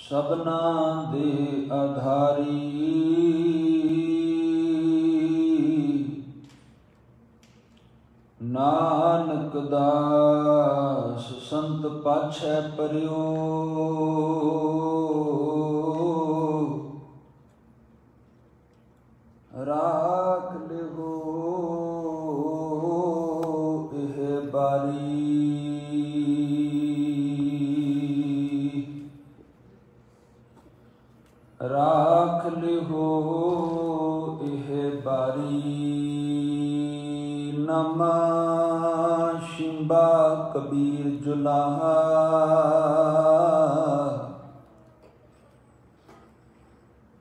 सबना दे आधारी नानक दास संत पाछै परियो राख लिहो एह बारी राख लिहो एह बारी नमः शिंबा कबीर जुलाहा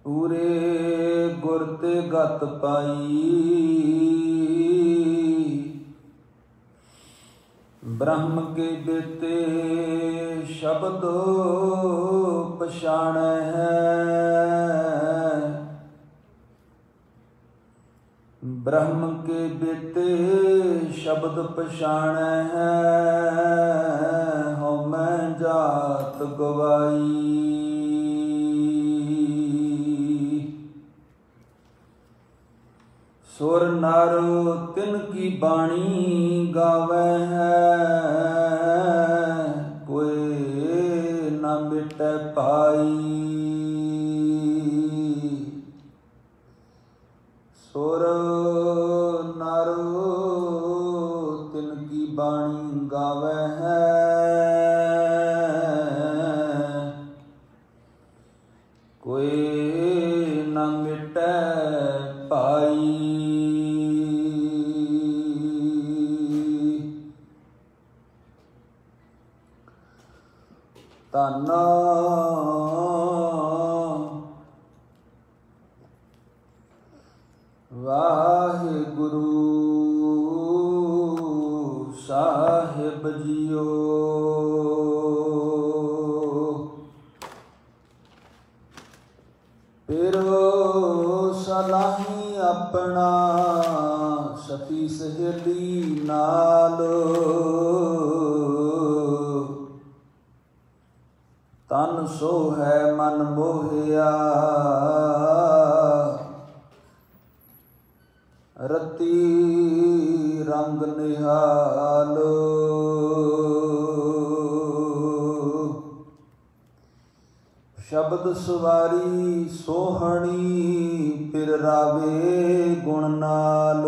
पूरे गुर ते गत पाई ब्रह्म के बेते शब्द पछाणै है ब्रह्म के बेते शब्द पछाणै है हਉ मैं जात गवाई सुर नर तिन की बाणी गावै है कोई न मिटै पाई सुर नर तिन की बाणी गावै है कोई न मिटै पाई धन वाहिगुरु साहिब जियो पिरो सलाही अपना सती सहेली नाल तन सो है मन मोहिया रति रंग निहाल शब्द सवारी सोहणी पिर रावे गुण नाल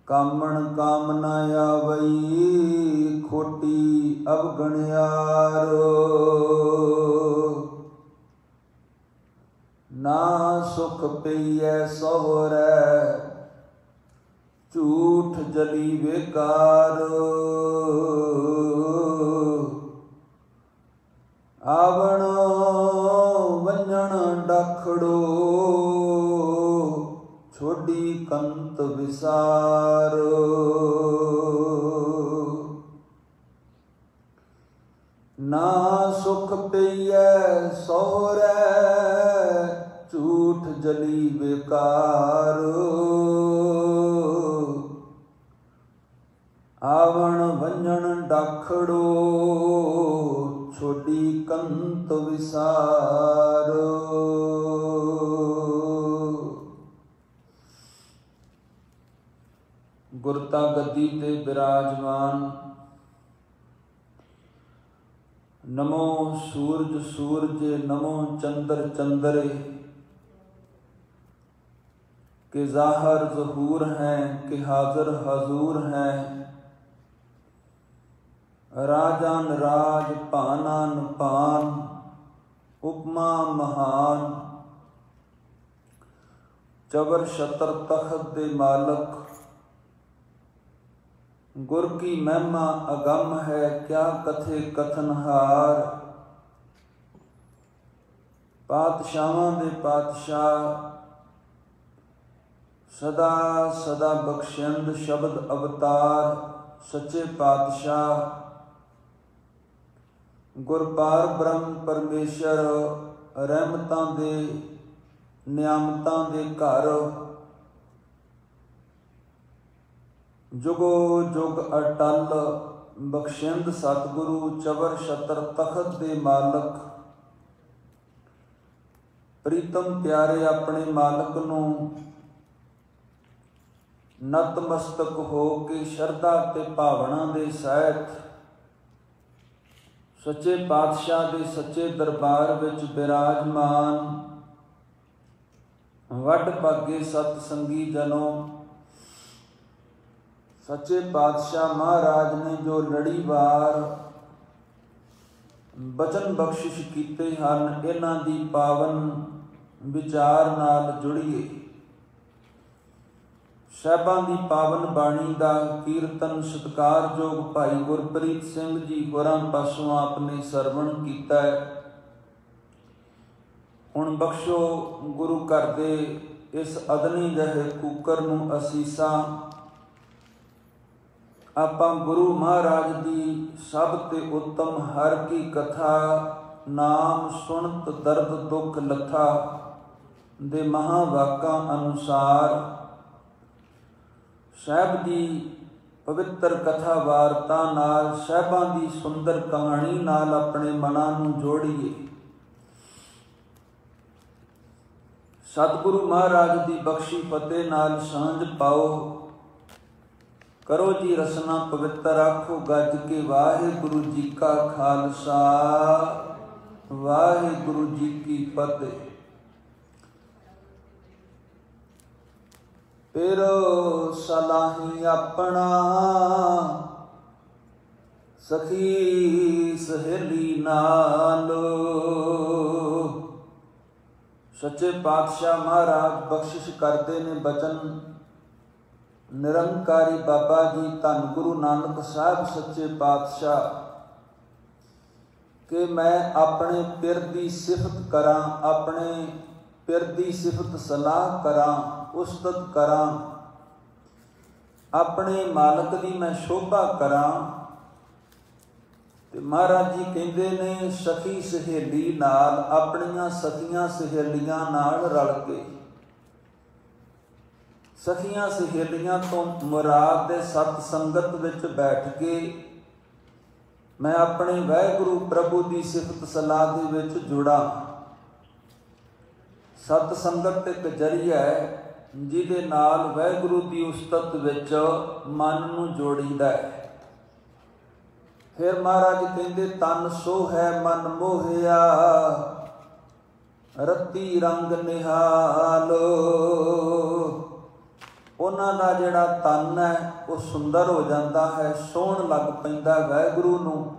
कामण कामना आवई खोटी अवगणयार ना सुख पईऐ सोहरै झूठ जली बेकार आवण वंजण डखड़ो छोड़ी कंत विसार ना सुख पईऐ सोहरै झूठ जली बेकार आवण वंजन डाखड़ो छोड़ी कंत विसार गुरता गद्दी ते विराजमान नमो सूरज सूरज नमो चंद्र चंद्रे के ज़ाहर ज़हूर हैं के हाज़िर हजूर हैं राजान राज पानान पान उपमा महान चबर शतर तख्त दे मालक गुर की महिमा अगम है क्या कथे कथनहार पातशाहां दे पातशाह सदा सदा बख्शिंद शब्द अवतार सच्चे पातशाह गुरपार ब्रह्म परमेश्वर रहमतां दे नियामतां दे घर जुगो जुग अटल ਬਖਸ਼ਿੰਦ ਸਤਿਗੁਰੂ ਚਵਰ ਛਤਰ ਤਖਤ ਦੇ ਮਾਲਕ, ਪ੍ਰੀਤਮ ਪਿਆਰੇ ਆਪਣੇ ਮਾਲਕ ਨੂੰ ਨਤਮਸਤਕ ਹੋ ਕੇ ਸ਼ਰਧਾ ਤੇ ਭਾਵਨਾ ਦੇ ਸਹਿਤ ਸੱਚੇ ਪਾਤਸ਼ਾਹ ਦੇ ਸੱਚੇ ਦਰਬਾਰ ਵਿੱਚ ਬਿਰਾਜਮਾਨ ਵੱਡ ਭਾਗੇ ਸਤ ਸੰਗੀ ਜਨੋ, ਸੱਚੇ ਪਾਤਸ਼ਾਹ ਮਹਾਰਾਜ ਨੇ ਜੋ ਲੜੀਵਾਰ ਬਚਨ ਬਖਸ਼ਿਸ਼ ਕੀਤੇ ਹਨ, ਇਹਨਾਂ ਦੀ ਪਾਵਨ ਵਿਚਾਰ ਨਾਲ ਜੁੜੀਏ। ਸਾਹਿਬਾਂ ਦੀ ਪਾਵਨ ਬਾਣੀ ਦਾ ਕੀਰਤਨ ਸਤਿਕਾਰਯੋਗ ਭਾਈ ਗੁਰਪ੍ਰੀਤ ਸਿੰਘ ਜੀ ਹੋਰਾਂ ਪਾਸੋਂ ਆਪਨੇ ਸਰਵਣ ਕੀਤਾ ਹੈ। ਹੁਣ ਬਖਸ਼ੋ ਗੁਰੂ ਘਰ ਦੇ ਇਸ ਅਦਨੀ ਜਿਹੇ ਕੂਕਰ ਨੂੰ ਅਸੀਸਾਂ। ਆਪਾਂ ਗੁਰੂ ਮਹਾਰਾਜ ਦੀ ਸਭ ਤੇ ਉੱਤਮ ਹਰ ਕੀ ਕਥਾ, ਨਾਮ ਸੁਣਤ ਦਰਦ ਦੁੱਖ ਲੱਥਾ ਦੇ ਮਹਾਵਾਕਾਂ ਅਨੁਸਾਰ ਸਾਹਿਬ ਦੀ ਪਵਿੱਤਰ ਕਥਾ ਵਾਰਤਾ ਨਾਲ, ਸਾਹਿਬਾਂ ਦੀ ਸੁੰਦਰ ਕਹਾਣੀ ਨਾਲ ਆਪਣੇ ਮਨਾਂ ਨੂੰ ਜੋੜੀਏ। ਸਤਿਗੁਰੂ ਮਹਾਰਾਜ ਦੀ ਬਖਸ਼ੀ ਫਤਿਹ ਨਾਲ ਸਾਂਝ ਪਾਓ। ਕਰੋ ਜੀ ਰਸਨਾ ਪਵਿੱਤਰ, ਆਖੋ ਗੱਜ ਕੇ ਵਾਹਿਗੁਰੂ ਜੀ ਕਾ ਖਾਲਸਾ ਵਾਹਿਗੁਰੂ ਜੀ ਕੀ ਫਤਿਹ। ਫਿਰ ਸਲਾਹੀ ਆਪਣਾ ਸਖੀ ਸਹੇਲੀ ਨਾਲ। ਸੱਚੇ ਪਾਤਸ਼ਾਹ ਮਹਾਰਾਜ ਬਖਸ਼ਿਸ਼ ਕਰਦੇ ਨੇ ਬਚਨ। ਨਿਰੰਕਾਰੀ ਬਾਬਾ ਜੀ ਧੰਨ ਗੁਰੂ ਨਾਨਕ ਸਾਹਿਬ ਸੱਚੇ ਪਾਤਸ਼ਾਹ ਕਿ ਮੈਂ ਆਪਣੇ ਪਿਰ ਦੀ ਸਿਫਤ ਕਰਾਂ, ਆਪਣੇ ਪਿਰ ਦੀ ਸਿਫਤ ਸਲਾਹ ਕਰਾਂ, ਉਸਤਤ ਕਰਾਂ, ਆਪਣੇ ਮਾਲਕ ਦੀ ਮੈਂ ਸ਼ੋਭਾ ਕਰਾਂ। ਤੇ ਮਹਾਰਾਜ ਜੀ ਕਹਿੰਦੇ ਨੇ ਸਖੀ ਸਹੇਲੀ ਨਾਲ, ਆਪਣੀਆਂ ਸਖੀਆਂ ਸਹੇਲੀਆਂ ਨਾਲ ਰਲ ਕੇ। ਸਖੀਆਂ ਸਹੇਲੀਆਂ ਤੋਂ ਮੁਰਾਦ ਦੇ ਸਤ ਸੰਗਤ ਵਿੱਚ ਬੈਠ ਕੇ ਮੈਂ ਆਪਣੇ ਵਾਹਿਗੁਰੂ ਪ੍ਰਭੂ ਦੀ ਸਿਫਤ ਸਲਾਹ ਦੇ ਵਿੱਚ ਜੁੜਾਂ। ਸਤ ਸੰਗਤ ਇੱਕ ਜ਼ਰੀਆ ਹੈ ਜਿਹਦੇ ਨਾਲ ਵਾਹਿਗੁਰੂ ਦੀ ਉਸਤਤ ਵਿੱਚ ਮਨ ਨੂੰ ਜੋੜੀਦਾ ਹੈ। ਫਿਰ ਮਹਾਰਾਜ ਕਹਿੰਦੇ ਤਨ ਸੋ ਹੈ ਮਨ ਮੋਹਿਆ, ਰੱਤੀ ਰੰਗ ਨਿਹਾਲ। ਉਹਨਾਂ ਦਾ ਜਿਹੜਾ ਤਨ ਹੈ ਉਹ ਸੁੰਦਰ ਹੋ ਜਾਂਦਾ ਹੈ, ਸੋਹਣ ਲੱਗ ਪੈਂਦਾ ਵਾਹਿਗੁਰੂ ਨੂੰ।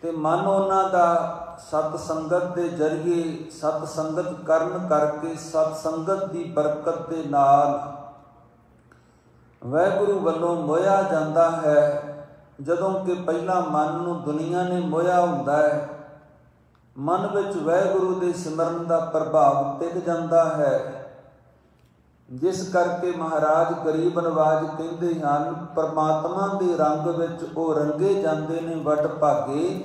ਤੇ ਮਨ ਉਹਨਾਂ ਦਾ ਸਤ ਸੰਗਤ ਦੇ ਜ਼ਰੀਏ ਸਤ ਸੰਗਤ ਕਰਨ ਕਰਕੇ, ਸਤ ਸੰਗਤ ਦੀ ਬਰਕਤ ਦੇ ਨਾਲ ਵਾਹਿਗੁਰੂ ਵੱਲੋਂ ਮੋਹਿਆ ਜਾਂਦਾ ਹੈ। ਜਦੋਂ ਕਿ ਪਹਿਲਾਂ ਮਨ ਨੂੰ ਦੁਨੀਆ ਨੇ ਮੋਹਿਆ ਹੁੰਦਾ ਹੈ, ਮਨ ਵਿੱਚ ਵਾਹਿਗੁਰੂ ਦੇ ਸਿਮਰਨ ਦਾ ਪ੍ਰਭਾਵ ਟਿਕ ਜਾਂਦਾ ਹੈ। ਜਿਸ ਕਰਕੇ ਮਹਾਰਾਜ ਗਰੀਬ ਨਵਾਜ ਕਹਿੰਦੇ ਹਨ ਪਰਮਾਤਮਾ ਦੇ ਰੰਗ ਵਿੱਚ ਉਹ ਰੰਗੇ ਜਾਂਦੇ ਨੇ ਵੱਡ ਭਾਗੇ।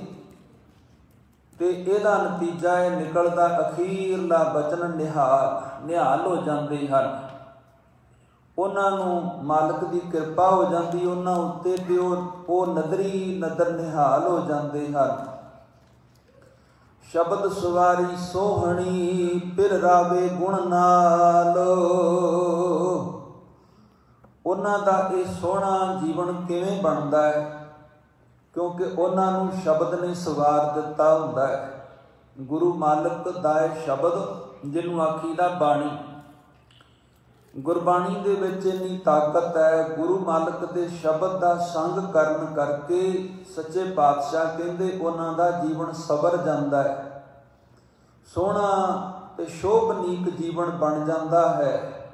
ਤੇ ਇਹਦਾ ਨਤੀਜਾ ਇਹ ਨਿਕਲਦਾ ਅਖੀਰਲਾ ਬਚਨ ਨਿਹਾਲ ਹੋ ਜਾਂਦੇ ਹਨ। ਉਹਨਾਂ ਨੂੰ ਮਾਲਕ ਦੀ ਕਿਰਪਾ ਹੋ ਜਾਂਦੀ ਉਹਨਾਂ ਉੱਤੇ ਤੇ ਉਹ ਨਦਰੀ ਨਦਰ ਨਿਹਾਲ ਹੋ ਜਾਂਦੇ ਹਨ। ਸ਼ਬਦ ਸਵਾਰੀ ਸੋਹਣੀ ਪਿਰ ਰਾਵੇ ਗੁਣ ਨਾਲ। ਉਹਨਾਂ ਦਾ ਇਹ ਸੋਹਣਾ ਜੀਵਨ ਕਿਵੇਂ ਬਣਦਾ ਹੈ? ਕਿਉਂਕਿ ਉਹਨਾਂ ਨੂੰ ਸ਼ਬਦ ਨੇ ਸਵਾਰ ਦਿੱਤਾ ਹੁੰਦਾ ਹੈ। ਗੁਰੂ ਮਾਲਕ ਦਾ ਸ਼ਬਦ ਜਿਹਨੂੰ ਆਖੀਦਾ ਬਾਣੀ, ਗੁਰਬਾਣੀ ਦੇ ਵਿੱਚ ਇੰਨੀ ਤਾਕਤ ਹੈ। ਗੁਰੂ ਮਾਲਕ ਦੇ ਸ਼ਬਦ ਦਾ ਸੰਗ ਕਰਨ ਕਰਕੇ ਸੱਚੇ ਪਾਤਸ਼ਾਹ ਕਹਿੰਦੇ ਉਹਨਾਂ ਦਾ ਜੀਵਨ ਸਵਰ ਜਾਂਦਾ ਹੈ, ਸੋਹਣਾ ਤੇ ਸ਼ੋਭਨੀਕ ਜੀਵਨ ਬਣ ਜਾਂਦਾ ਹੈ।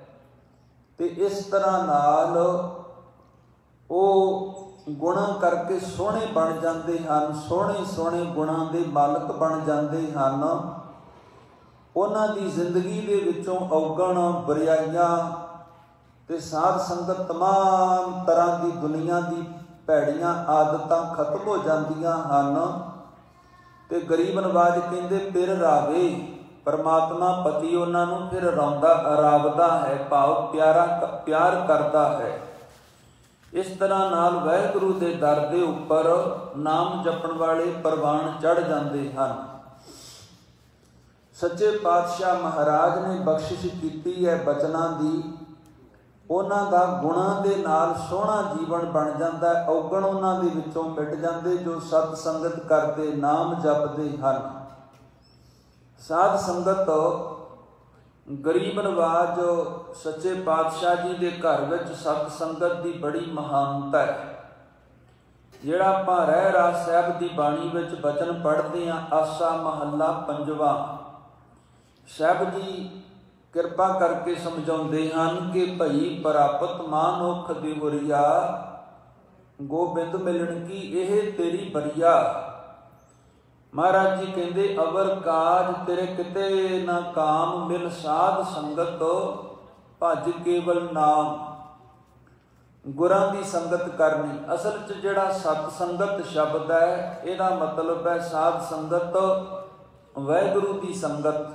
ਤੇ ਇਸ ਤਰ੍ਹਾਂ ਨਾਲ ਉਹ ਗੁਣਾਂ ਕਰਕੇ ਸੋਹਣੇ ਬਣ ਜਾਂਦੇ ਹਨ, ਸੋਹਣੇ ਸੋਹਣੇ ਗੁਣਾਂ ਦੇ ਮਾਲਕ ਬਣ ਜਾਂਦੇ ਹਨ। ਉਹਨਾਂ ਦੀ ਜ਼ਿੰਦਗੀ ਦੇ ਵਿੱਚੋਂ ਔਗਣ ਬੁਰਾਈਆਂ ਤੇ ਸਾਧ ਸੰਗਤ ਤਮਾਮ ਤਰ੍ਹਾਂ ਦੀ ਦੁਨੀਆ ਦੀ ਭੈੜੀਆਂ ਆਦਤਾਂ ਖਤਮ ਹੋ ਜਾਂਦੀਆਂ ਹਨ। ਤੇ ਗਰੀਬ ਨਵਾਜ ਕਹਿੰਦੇ ਪਿਰ ਰਾਵੇ, ਪਰਮਾਤਮਾ ਪਤੀ ਉਹਨਾਂ ਨੂੰ ਫਿਰ ਰਾਵਦਾ ਹੈ, ਭਾਵ ਪਿਆਰ ਕਰਦਾ ਹੈ। ਇਸ ਤਰ੍ਹਾਂ ਨਾਲ ਵਾਹਿਗੁਰੂ ਦੇ ਦਰ ਦੇ ਉੱਪਰ ਨਾਮ ਜਪਣ ਵਾਲੇ ਪ੍ਰਵਾਨ ਚੜ੍ਹ ਜਾਂਦੇ ਹਨ। ਸੱਚੇ ਪਾਤਸ਼ਾਹ ਮਹਾਰਾਜ ਨੇ ਬਖਸ਼ਿਸ਼ ਕੀਤੀ ਹੈ ਬਚਨਾਂ ਦੀ। ਉਹਨਾਂ ਦਾ ਗੁਣਾਂ ਦੇ ਨਾਲ ਸੋਹਣਾ ਜੀਵਨ ਬਣ ਜਾਂਦਾ ਹੈ। ਔਗਣ ਉਹਨਾਂ ਦੇ ਵਿੱਚੋਂ ਮਿਟ ਜਾਂਦੇ ਜੋ ਸਤ ਸੰਗਤ ਕਰਦੇ ਨਾਮ ਜਪਦੇ ਹਨ। ਸਾਧ ਸੰਗਤ ਗਰੀਬ ਨਵਾਜ ਸੱਚੇ ਪਾਤਸ਼ਾਹ ਜੀ ਦੇ ਘਰ ਵਿੱਚ ਸਤ ਸੰਗਤ ਦੀ ਬੜੀ ਮਹਾਨਤਾ ਹੈ। ਜਿਹੜਾ ਆਪਾਂ ਰਹਿ ਰਾਸ ਸਾਹਿਬ ਦੀ ਬਾਣੀ ਵਿੱਚ ਬਚਨ ਪੜ੍ਹਦੇ ਹਾਂ, ਆਸਾ ਮਹੱਲਾ ਪੰਜਵਾਂ, ਸਾਹਿਬ ਜੀ ਕਿਰਪਾ ਕਰਕੇ ਸਮਝਾਉਂਦੇ ਹਨ ਕਿ ਭਈ ਪ੍ਰਾਪਤ ਮਾਨੁਖ ਦਿਹੁਰੀਆ, ਗੋਬਿੰਦ ਮਿਲਣ ਕੀ ਇਹ ਤੇਰੀ ਬਰੀਆ। ਮਹਾਰਾਜ ਜੀ ਕਹਿੰਦੇ ਅਵਰ ਕਾਜ ਤੇਰੇ ਕਿਤੇ ਨਾ ਕਾਮ, ਮਿਲ ਸਾਧ ਸੰਗਤ ਭਜ ਕੇਵਲ ਨਾਮ। ਗੁਰਾਂ ਦੀ ਸੰਗਤ ਕਰਨੀ। ਅਸਲ 'ਚ ਜਿਹੜਾ ਸਤ ਸੰਗਤ ਸ਼ਬਦ ਹੈ ਇਹਦਾ ਮਤਲਬ ਹੈ ਸਾਧ ਸੰਗਤ, ਵਾਹਿਗੁਰੂ ਦੀ ਸੰਗਤ,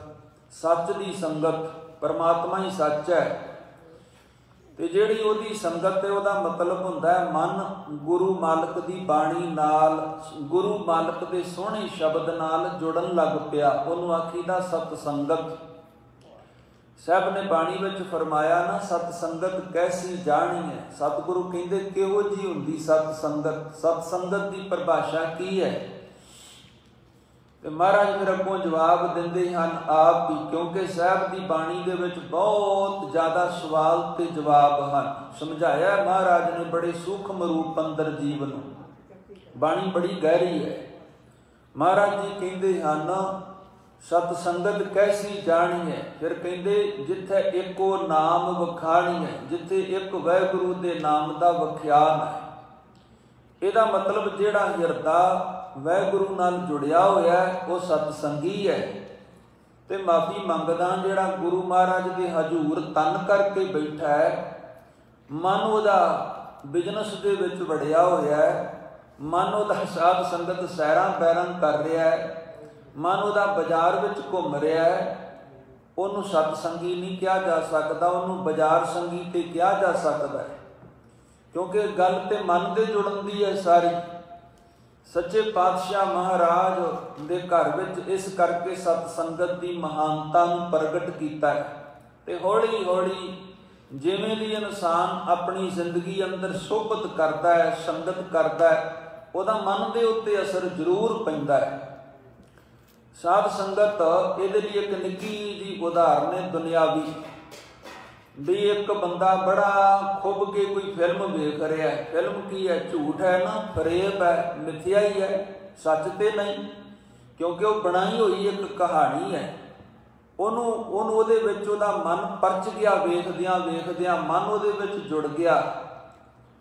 ਸੱਚ ਦੀ ਸੰਗਤ। ਪਰਮਾਤਮਾ ਹੀ ਸੱਚ ਹੈ ਤੇ ਜਿਹੜੀ ਉਹਦੀ ਸੰਗਤ ਹੈ ਉਹਦਾ ਮਤਲਬ ਹੁੰਦਾ ਹੈ ਮਨ ਗੁਰੂ ਮਾਲਕ ਦੀ ਬਾਣੀ ਨਾਲ, ਗੁਰੂ ਮਾਲਕ ਦੇ ਸੋਹਣੇ ਸ਼ਬਦ ਨਾਲ ਜੁੜਨ ਲੱਗ ਪਿਆ। ਉਹਨੂੰ ਆਖੀਦਾ ਸਤ ਸੰਗਤ। ਸਾਹਿਬ ਨੇ ਬਾਣੀ ਵਿੱਚ ਫਰਮਾਇਆ ਨਾ, ਸਤ ਸੰਗਤ ਕੈਸੀ ਜਾਣੀ ਹੈ। ਸਤਿਗੁਰੂ ਕਹਿੰਦੇ ਕਿਹੋ ਜਿਹੀ ਹੁੰਦੀ ਸਤ ਸੰਗਤ। ਸਤ ਸੰਗਤ ਦੀ ਪਰਿਭਾਸ਼ਾ ਕੀ ਹੈ? ਤੇ ਮਹਾਰਾਜ ਫਿਰ ਅੱਗੋਂ ਜਵਾਬ ਦਿੰਦੇ ਹਨ ਆਪ ਵੀ, ਕਿਉਂਕਿ ਸਾਹਿਬ ਦੀ ਬਾਣੀ ਦੇ ਵਿੱਚ ਬਹੁਤ ਜ਼ਿਆਦਾ ਸਵਾਲ ਤੇ ਜਵਾਬ ਹਨ। ਸਮਝਾਇਆ ਮਹਾਰਾਜ ਨੇ ਬੜੇ ਸੂਖਮ ਰੂਪ ਅੰਦਰ ਜੀਵ ਨੂੰ। ਬਾਣੀ ਬੜੀ ਗਹਿਰੀ ਹੈ। ਮਹਾਰਾਜ ਜੀ ਕਹਿੰਦੇ ਹਨ ਸਤ ਸੰਗਤ ਕੈਸੀ ਜਾਣੀ ਹੈ। ਫਿਰ ਕਹਿੰਦੇ ਜਿੱਥੇ ਇੱਕੋ ਨਾਮ ਵਖਾਣੀ ਹੈ, ਜਿੱਥੇ ਇੱਕ ਵਾਹਿਗੁਰੂ ਦੇ ਨਾਮ ਦਾ ਵਖਿਆਨ ਹੈ। ਇਹਦਾ ਮਤਲਬ ਜਿਹੜਾ ਹਿਰਦਾ ਵਾਹਿਗੁਰੂ ਨਾਲ ਜੁੜਿਆ ਹੋਇਆ ਉਹ ਸਤ ਸੰਗੀ ਹੈ। ਤੇ ਮਾਫੀ ਮੰਗਦਾ ਜਿਹੜਾ ਗੁਰੂ ਮਹਾਰਾਜ ਦੇ ਹਜ਼ੂਰ ਤਨ ਕਰਕੇ ਬੈਠਾ ਹੈ, ਮਨ ਉਹਦਾ ਬਿਜ਼ਨਸ ਦੇ ਵਿੱਚ ਵੜਿਆ ਹੋਇਆ ਹੈ, ਮਨ ਉਹਦਾ ਸਾਧ ਸੰਗਤ ਸੈਰਾਂ ਪੈਰਾਂ ਕਰ ਰਿਹਾ ਹੈ, ਮਨ ਉਹਦਾ ਬਾਜ਼ਾਰ ਵਿੱਚ ਘੁੰਮ ਰਿਹਾ ਹੈ, ਉਹਨੂੰ ਸਤ ਸੰਗੀ ਨਹੀਂ ਕਿਹਾ ਜਾ ਸਕਦਾ, ਉਹਨੂੰ ਬਾਜ਼ਾਰ ਸੰਗੀ ਤੇ ਕਿਹਾ ਜਾ ਸਕਦਾ ਹੈ। ਕਿਉਂਕਿ ਗੱਲ ਤੇ ਮਨ ਦੇ ਜੁੜਨ ਦੀ ਹੈ ਸਾਰੀ। ਸੱਚੇ ਪਾਤਸ਼ਾਹ ਮਹਾਰਾਜ ਦੇ ਘਰ ਵਿੱਚ ਇਸ ਕਰਕੇ ਸਤ ਸੰਗਤ ਦੀ ਮਹਾਨਤਾ ਨੂੰ ਪ੍ਰਗਟ ਕੀਤਾ ਹੈ। ਤੇ ਹੌਲੀ ਹੌਲੀ ਜਿਵੇਂ ਵੀ ਇਨਸਾਨ ਆਪਣੀ ਜ਼ਿੰਦਗੀ ਅੰਦਰ ਸੋਭਤ ਕਰਦਾ ਹੈ, ਸੰਗਤ ਕਰਦਾ ਹੈ, ਉਹਦਾ ਮਨ ਦੇ ਉੱਤੇ ਅਸਰ ਜ਼ਰੂਰ ਪੈਂਦਾ ਹੈ। ਸਾਧ ਸੰਗਤ ਇਹਦੇ ਲਈ ਇੱਕ ਨਿੱਕੀ ਜਿਹੀ ਉਦਾਹਰਨ ਹੈ ਦੁਨਿਆਵੀ। ਵੀ ਇੱਕ ਬੰਦਾ ਬੜਾ ਖੁੱਭ ਕੇ ਕੋਈ ਫਿਲਮ ਵੇਖ ਰਿਹਾ। ਫਿਲਮ ਕੀ ਹੈ? ਝੂਠ ਹੈ ਨਾ, ਫਰੇਬ ਹੈ, ਮਿਥਿਆ ਹੀ ਹੈ, ਸੱਚ ਤੇ ਨਹੀਂ। ਕਿਉਂਕਿ ਉਹ ਬਣਾਈ ਹੋਈ ਇੱਕ ਕਹਾਣੀ ਹੈ। ਉਹਨੂੰ ਉਹਦੇ ਵਿੱਚ ਉਹਦਾ ਮਨ ਪਰਚ ਗਿਆ। ਵੇਖਦਿਆਂ ਵੇਖਦਿਆਂ ਮਨ ਉਹਦੇ ਵਿੱਚ ਜੁੜ ਗਿਆ।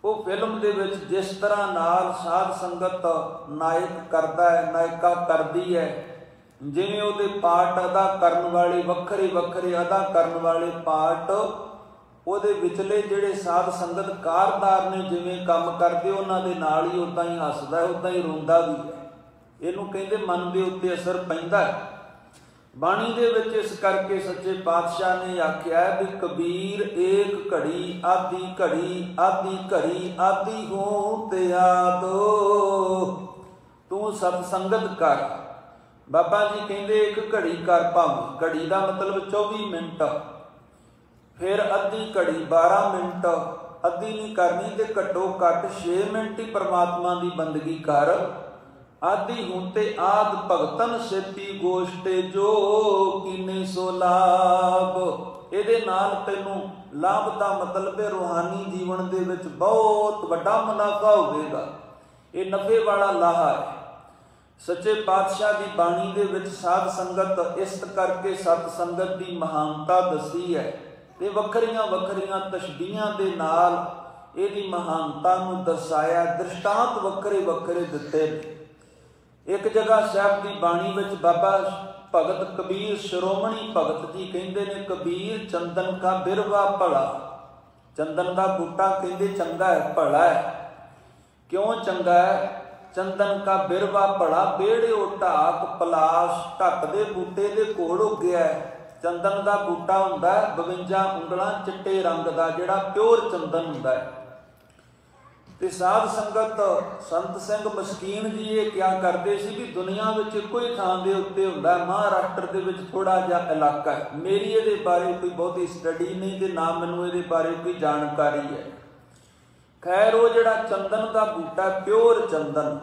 ਉਹ ਫਿਲਮ ਦੇ ਵਿੱਚ ਜਿਸ ਤਰ੍ਹਾਂ ਨਾਲ ਸਾਧ ਸੰਗਤ ਨਾਇਕ ਕਰਦਾ ਹੈ, ਨਾਇਕਾ ਕਰਦੀ ਹੈ, ਜਿਵੇਂ ਉਹਦੇ ਪਾਰਟ ਅਦਾ ਕਰਨ ਵਾਲੇ ਵੱਖਰੇ ਵੱਖਰੇ ਅਦਾ ਕਰਨ ਵਾਲੇ ਪਾਰਟ, ਉਹਦੇ ਵਿਚਲੇ ਜਿਹੜੇ ਸਾਧ ਸੰਗਤ ਕਾਰਦਾਰ ਨੇ ਜਿਵੇਂ ਕੰਮ ਕਰਦੇ, ਉਹਨਾਂ ਦੇ ਨਾਲ ਹੀ ਉੱਦਾਂ ਹੀ ਹੱਸਦਾ, ਉੱਦਾਂ ਹੀ ਰੋਂਦਾ ਵੀ ਹੈ। ਇਹਨੂੰ ਕਹਿੰਦੇ ਮਨ ਦੇ ਉੱਤੇ ਅਸਰ ਪੈਂਦਾ ਹੈ। ਬਾਣੀ ਦੇ ਵਿੱਚ ਇਸ ਕਰਕੇ ਸੱਚੇ ਪਾਤਸ਼ਾਹ ਨੇ ਆਖਿਆ ਵੀ ਕਬੀਰ ਏਕ ਘੜੀ ਆਦੀ ਘੜੀ ਆਦੀ ਘੜੀ ਆਦੀ ਹੂੰ ਤੇ ਆਦੋ, ਤੂੰ ਸਤ ਸੰਗਤ ਕਰ। ਬਾਬਾ ਜੀ ਕਹਿੰਦੇ ਇੱਕ ਘੜੀ ਕਰ ਭਾਵੇਂ। ਘੜੀ ਦਾ ਮਤਲਬ 24 ਮਿੰਟ, ਫਿਰ ਅੱਧੀ ਘੜੀ 12 ਮਿੰਟ, ਅੱਧੀ ਨਹੀਂ ਕਰਨੀ ਤੇ ਘੱਟੋ ਘੱਟ 6 ਮਿੰਟ ਹੀ ਪਰਮਾਤਮਾ ਦੀ ਬੰਦਗੀ ਕਰ। ਆਦਿ ਹੁਣ ਤੇ ਆਦ ਭਗਤਨ ਸੇਤੀ ਗੋਸ਼ਟੇ ਜੋ ਕੀਨੇ ਸੋ ਲਾਭ। ਇਹਦੇ ਨਾਲ ਤੈਨੂੰ ਲਾਭ ਦਾ ਮਤਲਬ ਹੈ ਰੂਹਾਨੀ ਜੀਵਨ ਦੇ ਵਿੱਚ ਬਹੁਤ ਵੱਡਾ ਮੁਨਾਫਾ ਹੋਵੇਗਾ। ਇਹ ਨਫੇ ਵਾਲਾ ਲਾਹਾ ਹੈ। ਸੱਚੇ ਪਾਤਸ਼ਾਹ ਦੀ ਬਾਣੀ ਦੇ ਵਿੱਚ ਸਾਧ ਸੰਗਤ ਇਸ ਕਰਕੇ ਸਤ ਸੰਗਤ ਦੀ ਮਹਾਨਤਾ ਦੱਸੀ ਹੈ ਤੇ ਵੱਖਰੀਆਂ ਵੱਖਰੀਆਂ ਤਸ਼ਬੀਹਾਂ ਦੇ ਨਾਲ ਇਹਦੀ ਮਹਾਨਤਾ ਨੂੰ ਦਰਸਾਇਆ। ਦ੍ਰਿਸ਼ਟਾਂਤ ਵੱਖਰੇ ਵੱਖਰੇ ਦਿੱਤੇ ਨੇ। ਇੱਕ ਜਗ੍ਹਾ ਸਾਹਿਬ ਦੀ ਬਾਣੀ ਵਿੱਚ ਬਾਬਾ ਭਗਤ ਕਬੀਰ ਸ਼੍ਰੋਮਣੀ ਭਗਤ ਜੀ ਕਹਿੰਦੇ ਨੇ ਕਬੀਰ ਚੰਦਨ ਕਾ ਬਿਰਵਾ ਭਲਾ। ਚੰਦਨ ਦਾ ਬੂਟਾ ਕਹਿੰਦੇ ਚੰਗਾ ਹੈ, ਭਲਾ ਹੈ। ਕਿਉਂ ਚੰਗਾ ਹੈ? ਚੰਦਨ ਕਾ ਬਿਰਵਾ ਭਲਾ, ਬੇੜਿਓ ਢਾਕ ਪਲਾਸ਼ ਢੱਕ ਦੇ ਬੂਟੇ ਦੇ ਕੋਲ ਉੱਗਿਆ। ਚੰਦਨ ਦਾ ਬੂਟਾ ਹੁੰਦਾ 52 ਉਂਗਲਾਂ ਚਿੱਟੇ ਰੰਗ ਦਾ, ਜਿਹੜਾ ਪਿਓਰ ਚੰਦਨ ਹੁੰਦਾ ਹੈ। ਤੇ ਸਾਧ ਸੰਗਤ ਸੰਤ ਸਿੰਘ ਮਸਕੀਨ ਜੀ ਇਹ ਕਿਆ ਕਰਦੇ ਸੀ ਵੀ ਦੁਨੀਆ ਵਿੱਚ ਇੱਕੋ ਹੀ ਥਾਂ ਦੇ ਉੱਤੇ ਹੁੰਦਾ, ਮਹਾਰਾਸ਼ਟਰ ਦੇ ਵਿੱਚ ਥੋੜਾ ਜਿਹਾ ਇਲਾਕਾ ਹੈ। ਮੇਰੀ ਇਹਦੇ ਬਾਰੇ ਕੋਈ ਬਹੁਤੀ ਸਟੱਡੀ ਨਹੀਂ ਤੇ ਨਾ ਮੈਨੂੰ ਇਹਦੇ ਬਾਰੇ ਕੋਈ ਜਾਣਕਾਰੀ ਹੈ। ਖੈਰ ਉਹ ਜਿਹੜਾ ਚੰਦਨ ਦਾ ਬੂਟਾ, ਪਿਓਰ ਚੰਦਨ,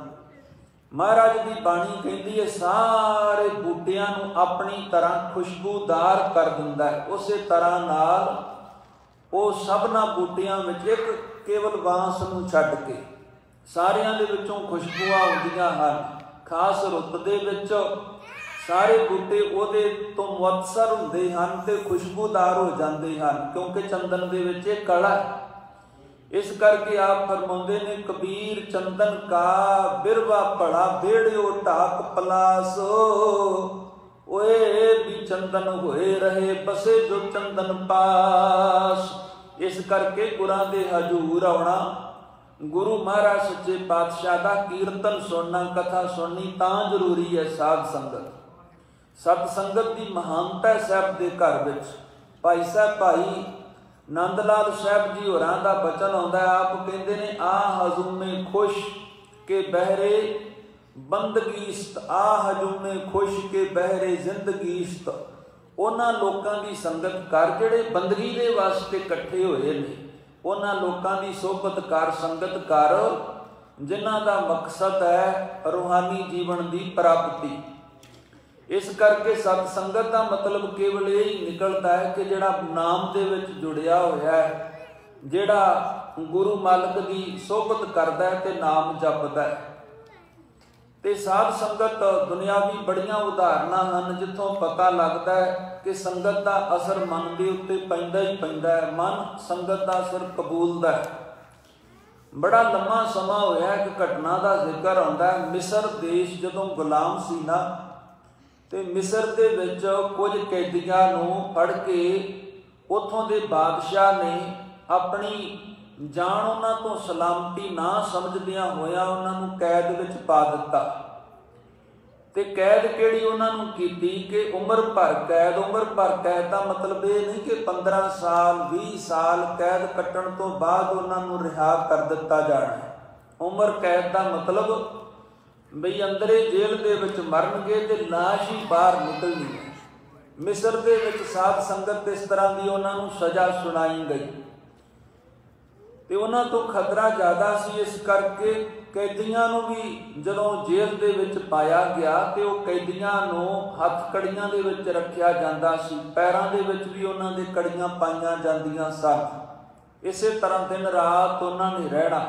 ਮਹਾਰਾਜ ਦੀ ਬਾਣੀ ਕਹਿੰਦੀ ਹੈ ਸਾਰੇ ਬੂਟਿਆਂ ਨੂੰ ਆਪਣੀ ਤਰ੍ਹਾਂ ਖੁਸ਼ਬੂਦਾਰ ਕਰ ਦਿੰਦਾ ਹੈ। ਉਸੇ ਤਰ੍ਹਾਂ ਨਾਲ ਉਹ ਸਭਨਾ ਬੂਟਿਆਂ ਵਿੱਚ ਇੱਕ ਕੇਵਲ ਬਾਂਸ ਨੂੰ ਛੱਡ ਕੇ ਸਾਰਿਆਂ ਦੇ ਵਿੱਚੋਂ ਖੁਸ਼ਬੂਆਂ ਆਉਂਦੀਆਂ ਹਨ। ਖਾਸ ਰੁੱਤ ਦੇ ਵਿੱਚ ਸਾਰੇ ਬੂਟੇ ਉਹਦੇ ਤੋਂ ਮੁਅੱਤਸਰ ਹੁੰਦੇ ਹਨ ਤੇ ਖੁਸ਼ਬੂਦਾਰ ਹੋ ਜਾਂਦੇ ਹਨ, ਕਿਉਂਕਿ ਚੰਦਨ ਦੇ ਵਿੱਚ ਇਹ ਕਲਾ ਹੈ। ਇਸ ਕਰਕੇ ਆਪ ਫਰਮਾਉਂਦੇ ਨੇ, ਕਬੀਰ ਚੰਦਨ ਕਾ ਬਿਰਵਾ ਭਲਾ ਬੇੜਿਓ ਢਾਕ ਪਲਾਸ, ਓਏ ਵੀ ਚੰਦਨ ਹੋਏ ਰਹੇ ਬਸੇ ਜੋ ਚੰਦਨ ਪਾਸ। ਇਸ ਕਰਕੇ ਗੁਰਾਂ ਦੇ ਹਜ਼ੂਰ ਆਉਣਾ, ਗੁਰੂ ਮਹਾਰਾਜ ਸੱਚੇ ਪਾਤਸ਼ਾਹ ਦਾ ਕੀਰਤਨ ਸੁਣਨਾ, ਕਥਾ ਸੁਣਨੀ ਤਾਂ ਜ਼ਰੂਰੀ ਹੈ। ਸਾਧ ਸੰਗਤ, ਸਤ ਸੰਗਤ ਦੀ ਮਹਾਨਤਾ ਹੈ। ਸਾਹਿਬ ਦੇ ਘਰ ਵਿੱਚ ਭਾਈ ਸਾਹਿਬ ਭਾਈ ਨੰਦ ਲਾਲ ਸਾਹਿਬ ਜੀ ਹੋਰਾਂ ਦਾ ਬਚਨ ਆਉਂਦਾ, ਆਪ ਕਹਿੰਦੇ ਨੇ, ਆ ਹਜ਼ੂਮੇ ਖੁਸ਼ ਕੇ ਬਹਿਰੇ ਬੰਦਗੀਸਤ, ਆ ਹਜ਼ੂਮੇ ਖੁਸ਼ ਕੇ ਬਹਿਰੇ ਜ਼ਿੰਦਗੀਸਤ। ਉਹਨਾਂ ਲੋਕਾਂ ਦੀ ਸੰਗਤ ਕਰ ਜਿਹੜੇ ਬੰਦਗੀ ਦੇ ਵਾਸਤੇ ਇਕੱਠੇ ਹੋਏ ਨੇ, ਉਹਨਾਂ ਲੋਕਾਂ ਦੀ ਸੋਹਬਤ ਕਰ, ਸੰਗਤ ਕਰ, ਜਿਨ੍ਹਾਂ ਦਾ ਮਕਸਦ ਹੈ ਰੂਹਾਨੀ ਜੀਵਨ ਦੀ ਪ੍ਰਾਪਤੀ। ਇਸ ਕਰਕੇ ਸਤ ਸੰਗਤ ਦਾ ਮਤਲਬ ਕੇਵਲ ਇਹ ਹੀ ਨਿਕਲਦਾ ਹੈ ਕਿ ਜਿਹੜਾ ਨਾਮ ਦੇ ਵਿੱਚ ਜੁੜਿਆ ਹੋਇਆ ਹੈ, ਜਿਹੜਾ ਗੁਰੂ ਮਾਲਕ ਦੀ ਸੋਹਬਤ ਕਰਦਾ ਹੈ ਤੇ ਨਾਮ ਜਪਦਾ ਹੈ। ਤੇ ਸਾਧ ਸੰਗਤ ਦੁਨਿਆਵੀ ਬੜੀਆਂ ਉਦਾਹਰਨਾਂ ਹਨ ਜਿੱਥੋਂ ਪਤਾ ਲੱਗਦਾ ਹੈ ਕਿ ਸੰਗਤ ਦਾ ਅਸਰ ਮਨ ਦੇ ਉੱਤੇ ਪੈਂਦਾ ਹੀ ਪੈਂਦਾ ਹੈ। ਮਨ ਸੰਗਤ ਦਾ ਅਸਰ ਕਬੂਲਦਾ ਹੈ। ਬੜਾ ਲੰਮਾ ਸਮਾਂ ਹੋਇਆ ਇੱਕ ਘਟਨਾ ਦਾ ਜ਼ਿਕਰ ਆਉਂਦਾ ਹੈ। ਮਿਸਰ ਦੇਸ਼ ਜਦੋਂ ਗੁਲਾਮ ਸੀ ਨਾ, ਤੇ ਮਿਸਰ ਦੇ ਵਿੱਚ ਕੁਝ ਕੈਦੀਆਂ ਨੂੰ ਫੜ ਕੇ ਉੱਥੋਂ ਦੇ ਬਾਦਸ਼ਾਹ ਨੇ ਆਪਣੀ ਜਾਨ ਉਹਨਾਂ ਤੋਂ ਸਲਾਮਤੀ ਨਾ ਸਮਝਦਿਆਂ ਹੋਇਆਂ ਉਹਨਾਂ ਨੂੰ ਕੈਦ ਵਿੱਚ ਪਾ ਦਿੱਤਾ। ਤੇ ਕੈਦ ਕਿਹੜੀ ਉਹਨਾਂ ਨੂੰ ਕੀਤੀ ਕਿ ਉਮਰ ਭਰ ਕੈਦ। ਉਮਰ ਭਰ ਕੈਦ ਦਾ ਮਤਲਬ ਇਹ ਨਹੀਂ ਕਿ 15 ਸਾਲ 20 ਸਾਲ ਕੈਦ ਕੱਟਣ ਤੋਂ ਬਾਅਦ ਉਹਨਾਂ ਨੂੰ ਰਿਹਾ ਕਰ ਦਿੱਤਾ ਜਾਣਾ। ਉਮਰ ਕੈਦ ਦਾ ਮਤਲਬ ਬਈ ਅੰਦਰੇ ਜੇਲ੍ਹ ਦੇ ਵਿੱਚ ਮਰਨਗੇ ਤੇ ਲਾਸ਼ ਹੀ ਬਾਹਰ ਨਿਕਲਣੀ ਹੈ। ਮਿਸਰ ਦੇ ਵਿੱਚ ਸਾਧ ਸੰਗਤ ਇਸ ਤਰ੍ਹਾਂ ਦੀ ਉਹਨਾਂ ਨੂੰ ਸਜ਼ਾ ਸੁਣਾਈ ਗਈ ਤੇ ਉਹਨਾਂ ਤੋਂ ਖਤਰਾ ਜ਼ਿਆਦਾ ਸੀ। ਇਸ ਕਰਕੇ ਕੈਦੀਆਂ ਨੂੰ ਵੀ ਜਦੋਂ ਜੇਲ੍ਹ ਦੇ ਵਿੱਚ ਪਾਇਆ ਗਿਆ ਤੇ ਉਹ ਕੈਦੀਆਂ ਨੂੰ ਹੱਥ ਕੜੀਆਂ ਦੇ ਵਿੱਚ ਰੱਖਿਆ ਜਾਂਦਾ ਸੀ, ਪੈਰਾਂ ਦੇ ਵਿੱਚ ਵੀ ਉਹਨਾਂ ਦੇ ਕੜੀਆਂ ਪਾਈਆਂ ਜਾਂਦੀਆਂ ਸਨ। ਇਸੇ ਤਰ੍ਹਾਂ ਦਿਨ ਰਾਤ ਉਹਨਾਂ ਨੇ ਰਹਿਣਾ।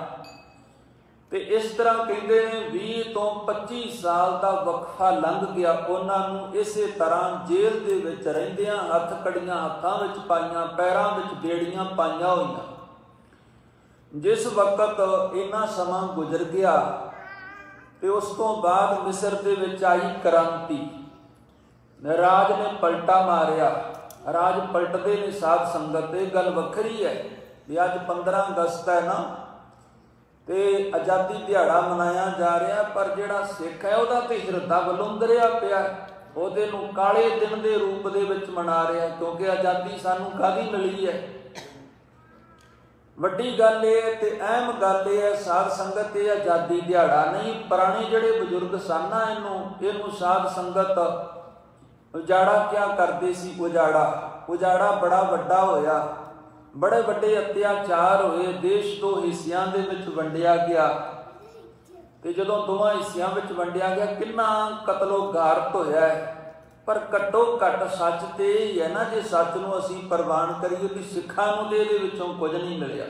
ਤੇ ਇਸ ਤਰ੍ਹਾਂ ਕਹਿੰਦੇ ਨੇ 20 ਤੋਂ 25 ਸਾਲ ਦਾ ਵਕਫਾ ਲੰਘ ਗਿਆ ਉਹਨਾਂ ਨੂੰ ਇਸੇ ਤਰ੍ਹਾਂ ਜੇਲ੍ਹ ਦੇ ਵਿੱਚ ਰਹਿੰਦਿਆਂ, ਹੱਥ ਕੜੀਆਂ ਹੱਥਾਂ ਵਿੱਚ ਪਾਈਆਂ, ਪੈਰਾਂ ਵਿੱਚ ਬੇੜੀਆਂ ਪਾਈਆਂ ਹੋਈਆਂ। ਜਿਸ ਵਕਤ ਇੰਨਾ ਸਮਾਂ ਗੁਜ਼ਰ ਗਿਆ ਤੇ ਉਸ ਤੋਂ ਬਾਅਦ ਮਿਸਰ ਦੇ ਵਿੱਚ ਆਈ ਕ੍ਰਾਂਤੀ। ਰਾਜ ਨੇ ਪਲਟਾ ਮਾਰਿਆ। ਰਾਜ ਪਲਟਦੇ ਨੇ ਸਾਧ ਸੰਗਤ। ਇਹ ਗੱਲ ਵੱਖਰੀ ਹੈ ਵੀ ਅੱਜ 15 ਅਗਸਤ ਹੈ ਨਾ ਤੇ ਆਜ਼ਾਦੀ ਦਿਹਾੜਾ ਮਨਾਇਆ ਜਾ ਰਿਹਾ, ਪਰ ਜਿਹੜਾ ਸਿੱਖ ਹੈ ਉਹਦਾ ਤੇ ਹਿਰਦਾ ਵਲੁੰਦਰਿਆ ਪਿਆ, ਉਹਦੇ ਨੂੰ ਕਾਲੇ ਦਿਨ ਦੇ ਰੂਪ ਦੇ ਵਿੱਚ ਮਨਾ ਰਿਹਾ, ਕਿਉਂਕਿ ਆਜ਼ਾਦੀ ਸਾਨੂੰ ਕਾਹਦੀ ਮਿਲੀ ਹੈ। ਵੱਡੀ ਗੱਲ ਇਹ ਹੈ ਤੇ ਅਹਿਮ ਗੱਲ ਇਹ ਹੈ ਸਾਧ ਸੰਗਤ, ਇਹ ਆਜ਼ਾਦੀ ਦਿਹਾੜਾ ਨਹੀਂ। ਪੁਰਾਣੇ ਜਿਹੜੇ ਬਜ਼ੁਰਗ ਸਨ ਨਾ ਇਹਨੂੰ ਸਾਧ ਸੰਗਤ ਉਜਾੜਾ ਕਿਆ ਕਰਦੇ ਸੀ। ਉਜਾੜਾ ਬੜਾ ਵੱਡਾ ਹੋਇਆ, ਬੜੇ ਵੱਡੇ ਅਤਿਆਚਾਰ ਹੋਏ, ਦੇਸ਼ ਦੋ ਹਿੱਸਿਆਂ ਦੇ ਵਿੱਚ ਵੰਡਿਆ ਗਿਆ। ਤੇ ਜਦੋਂ ਦੋਵਾਂ ਹਿੱਸਿਆਂ ਵਿੱਚ ਵੰਡਿਆ ਗਿਆ ਕਿੰਨਾ ਕਤਲੋ ਗਾਰਤ ਹੋਇਆ ਹੈ। ਪਰ ਘੱਟੋ ਘੱਟ ਸੱਚ ਤੇ ਇਹ ਹੀ ਹੈ ਨਾ, ਜੇ ਸੱਚ ਨੂੰ ਅਸੀਂ ਪ੍ਰਵਾਨ ਕਰੀਏ ਕਿ ਸਿੱਖਾਂ ਨੂੰ ਤੇ ਇਹਦੇ ਵਿੱਚੋਂ ਕੁਝ ਨਹੀਂ ਮਿਲਿਆ।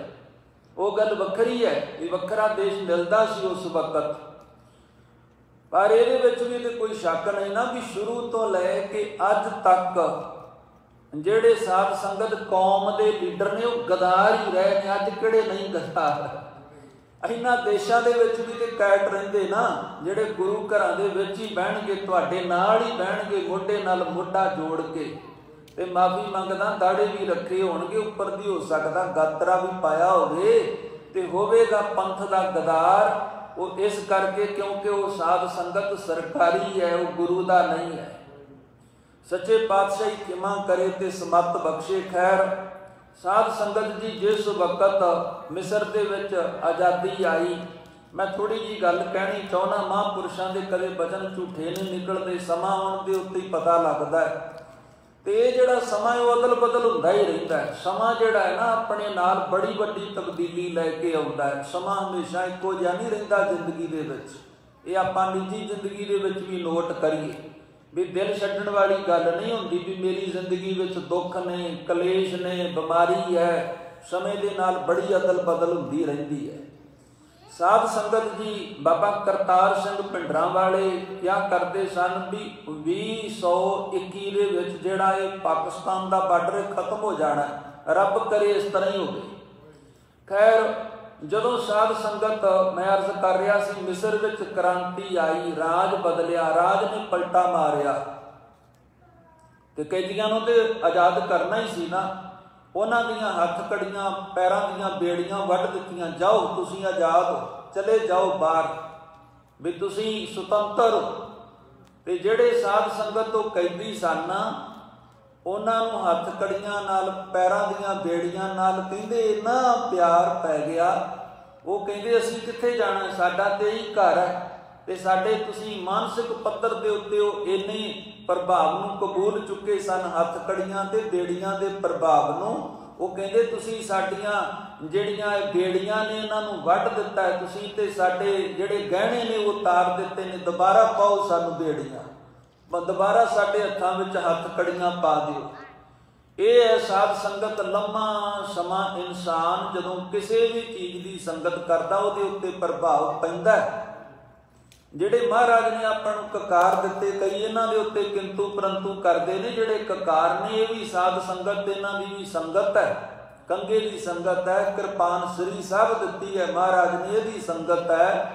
ਉਹ ਗੱਲ ਵੱਖਰੀ ਹੈ ਵੀ ਵੱਖਰਾ ਦੇਸ਼ ਮਿਲਦਾ ਸੀ ਉਸ ਵਕਤ, ਪਰ ਇਹਦੇ ਵਿੱਚ ਵੀ ਤੇ ਕੋਈ ਸ਼ੱਕ ਨਹੀਂ ਨਾ ਵੀ ਸ਼ੁਰੂ ਤੋਂ ਲੈ ਕੇ ਅੱਜ ਤੱਕ ਜਿਹੜੇ ਸਾਧ ਸੰਗਤ ਕੌਮ ਦੇ ਲੀਡਰ ਨੇ ਉਹ ਗਦਾਰ ਹੀ ਰਹੇ ਨੇ। ਅੱਜ ਕਿਹੜੇ ਨਹੀਂ ਗਦਾਰ। ਇਹਨਾਂ ਦੇਸ਼ਾਂ ਦੇ ਵਿੱਚ ਵੀ ਤੇ ਕੈਟ ਰਹਿੰਦੇ ਨਾ, ਜਿਹੜੇ ਗੁਰੂ ਘਰਾਂ ਦੇ ਵਿੱਚ ਹੀ ਬਹਿਣਗੇ, ਤੁਹਾਡੇ ਨਾਲ ਹੀ ਬਹਿਣਗੇ, ਮੋਢੇ ਨਾਲ ਮੋਢਾ ਜੋੜ ਕੇ। ਤੇ ਮਾਫੀ ਮੰਗਦਾ ਦਾੜੇ ਵੀ ਰੱਖੇ ਹੋਣਗੇ, ਉੱਪਰ ਦੀ ਹੋ ਸਕਦਾ ਗਾਤਰਾ ਵੀ ਪਾਇਆ ਹੋਵੇ, ਤੇ ਹੋਵੇਗਾ ਪੰਥ ਦਾ ਗਦਾਰ। ਉਹ ਇਸ ਕਰਕੇ ਕਿਉਂਕਿ ਉਹ ਸਾਧ ਸੰਗਤ ਸਰਕਾਰੀ ਹੈ, ਉਹ ਗੁਰੂ ਦਾ ਨਹੀਂ ਹੈ। ਸੱਚੇ ਪਾਤਸ਼ਾਹ ਖਿਮਾ ਕਰੇ ਤੇ ਸਮਤ ਬਖਸ਼ੇ। ਖੈਰ ਸਾਧ ਸੰਗਤ ਜੀ, ਜਿਸ ਵਕਤ ਮਿਸਰ ਦੇ ਵਿੱਚ ਆਜ਼ਾਦੀ ਆਈ, ਮੈਂ ਥੋੜ੍ਹੀ ਜਿਹੀ ਗੱਲ ਕਹਿਣੀ ਚਾਹੁੰਦਾ। ਮਹਾਂਪੁਰਸ਼ਾਂ ਦੇ ਕਦੇ ਬਚਨ ਝੂਠੇ ਨਹੀਂ ਨਿਕਲਦੇ, ਸਮਾਂ ਆਉਣ ਦੇ ਉੱਤੇ ਹੀ ਪਤਾ ਲੱਗਦਾ ਹੈ। ਤੇ ਇਹ ਜਿਹੜਾ ਸਮਾਂ ਉਹ ਅਦਲ ਬਦਲ ਹੁੰਦਾ ਹੀ ਰਹਿੰਦਾ ਹੈ। ਸਮਾਂ ਜਿਹੜਾ ਹੈ ਨਾ, ਆਪਣੇ ਨਾਲ ਬੜੀ ਵੱਡੀ ਤਬਦੀਲੀ ਲੈ ਕੇ ਆਉਂਦਾ ਹੈ। ਸਮਾਂ ਹਮੇਸ਼ਾ ਇੱਕੋ ਜਿਹਾ ਨਹੀਂ ਰਹਿੰਦਾ ਜ਼ਿੰਦਗੀ ਦੇ ਵਿੱਚ। ਇਹ ਆਪਾਂ ਨਿੱਜੀ ਜ਼ਿੰਦਗੀ ਦੇ ਵਿੱਚ ਵੀ ਨੋਟ ਕਰੀਏ ਵੀ ਦਿਲ ਛੱਡਣ ਵਾਲੀ ਗੱਲ ਨਹੀਂ ਹੁੰਦੀ ਵੀ ਮੇਰੀ ਜ਼ਿੰਦਗੀ ਵਿੱਚ ਦੁੱਖ ਨੇ, ਕਲੇਸ਼ ਨੇ, ਬਿਮਾਰੀ ਹੈ। ਸਮੇਂ ਦੇ ਨਾਲ ਬੜੀ ਅਦਲ ਬਦਲ ਹੁੰਦੀ ਰਹਿੰਦੀ ਹੈ। ਸਾਧ ਸੰਗਤ ਜੀ, ਬਾਬਾ ਕਰਤਾਰ ਸਿੰਘ ਭਿੰਡਰਾਂ ਵਾਲੇ ਕਿਆ ਕਰਦੇ ਸਨ ਵੀ 2021 ਦੇ ਵਿੱਚ ਜਿਹੜਾ ਇਹ ਪਾਕਿਸਤਾਨ ਦਾ ਬਾਰਡਰ ਖਤਮ ਹੋ ਜਾਣਾ, ਰੱਬ ਕਰੇ ਇਸ ਤਰ੍ਹਾਂ ਹੀ ਹੋਵੇ। ਖੈਰ, ਜਦੋਂ ਸਾਧ ਸੰਗਤ, ਮੈਂ ਅਰਜ਼ ਕਰ ਰਿਹਾ ਸੀ, ਮਿਸਰ ਵਿੱਚ ਕ੍ਰਾਂਤੀ ਆਈ, ਰਾਜ ਬਦਲਿਆ, ਰਾਜ ਨੇ ਪਲਟਾ ਮਾਰਿਆ ਤੇ ਕੈਦੀਆਂ ਨੂੰ ਤੇ ਆਜ਼ਾਦ ਕਰਨਾ ਹੀ ਸੀ ਨਾ। ਉਹਨਾਂ ਦੀਆਂ ਹੱਥ ਕੜੀਆਂ, ਪੈਰਾਂ ਦੀਆਂ ਬੇੜੀਆਂ ਵੱਢ ਦਿੱਤੀਆਂ। ਜਾਓ, ਤੁਸੀਂ ਆਜ਼ਾਦ ਹੋ, ਚਲੇ ਜਾਓ ਬਾਹਰ, ਵੀ ਤੁਸੀਂ ਸੁਤੰਤਰ ਹੋ। ਤੇ ਜਿਹੜੇ ਸਾਧ ਸੰਗਤ ਤੋਂ ਕੈਦੀ ਸਨ, ਉਹਨਾਂ ਨੂੰ ਹੱਥ ਕੜੀਆਂ ਨਾਲ, ਪੈਰਾਂ ਦੀਆਂ ਬੇੜੀਆਂ ਨਾਲ ਕਹਿੰਦੇ ਇੰਨਾ ਪਿਆਰ ਪੈ ਗਿਆ। ਉਹ ਕਹਿੰਦੇ ਅਸੀਂ ਕਿੱਥੇ ਜਾਣਾ, ਸਾਡਾ ਤੇ ਇਹੀ ਘਰ ਹੈ। ਤੇ ਸਾਡੇ ਤੁਸੀਂ ਮਾਨਸਿਕ ਪੱਧਰ ਦੇ ਉੱਤੇ ਉਹ ਇੰਨੇ ਪ੍ਰਭਾਵ ਨੂੰ ਕਬੂਲ ਚੁੱਕੇ ਸਨ, ਹੱਥ ਕੜੀਆਂ ਤੇ ਬੇੜੀਆਂ ਦੇ ਪ੍ਰਭਾਵ ਨੂੰ। ਉਹ ਕਹਿੰਦੇ ਤੁਸੀਂ ਸਾਡੀਆਂ ਜਿਹੜੀਆਂ ਬੇੜੀਆਂ ਨੇ ਇਹਨਾਂ ਨੂੰ ਵੱਢ ਦਿੱਤਾ ਹੈ ਤੁਸੀਂ, ਤੇ ਸਾਡੇ ਜਿਹੜੇ ਗਹਿਣੇ ਨੇ ਉਹ ਉਤਾਰ ਦਿੱਤੇ ਨੇ। ਦੁਬਾਰਾ ਪਾਓ ਸਾਨੂੰ ਬੇੜੀਆਂ, ਦੁਬਾਰਾ ਸਾਡੇ ਹੱਥਾਂ ਵਿੱਚ ਹੱਥ ਕੜੀਆਂ ਪਾ ਦਿਓ। ਇਹ ਹੈ ਸਾਧ ਸੰਗਤ। ਲੰਮਾ ਸਮਾਂ ਇਨਸਾਨ ਜਦੋਂ ਕਿਸੇ ਵੀ ਚੀਜ਼ ਦੀ ਸੰਗਤ ਕਰਦਾ, ਉਹਦੇ ਉੱਤੇ ਪ੍ਰਭਾਵ ਪੈਂਦਾ ਹੈ। ਜਿਹੜੇ ਮਹਾਰਾਜ ਨੇ ਆਪਾਂ ਨੂੰ ਕਕਾਰ ਦਿੱਤੇ, ਕਈ ਇਹਨਾਂ ਦੇ ਉੱਤੇ ਕਿੰਤੂ ਪਰੰਤੂ ਕਰਦੇ ਨੇ। ਜਿਹੜੇ ਕਕਾਰ ਨੇ ਇਹ ਵੀ ਸਾਧ ਸੰਗਤ, ਇਹਨਾਂ ਦੀ ਵੀ ਸੰਗਤ ਹੈ, ਕੰਗੇ ਦੀ ਸੰਗਤ ਹੈ। ਕਿਰਪਾਨ ਸ੍ਰੀ ਸਾਹਿਬ ਦਿੱਤੀ ਹੈ ਮਹਾਰਾਜ ਨੇ, ਇਹਦੀ ਸੰਗਤ ਹੈ।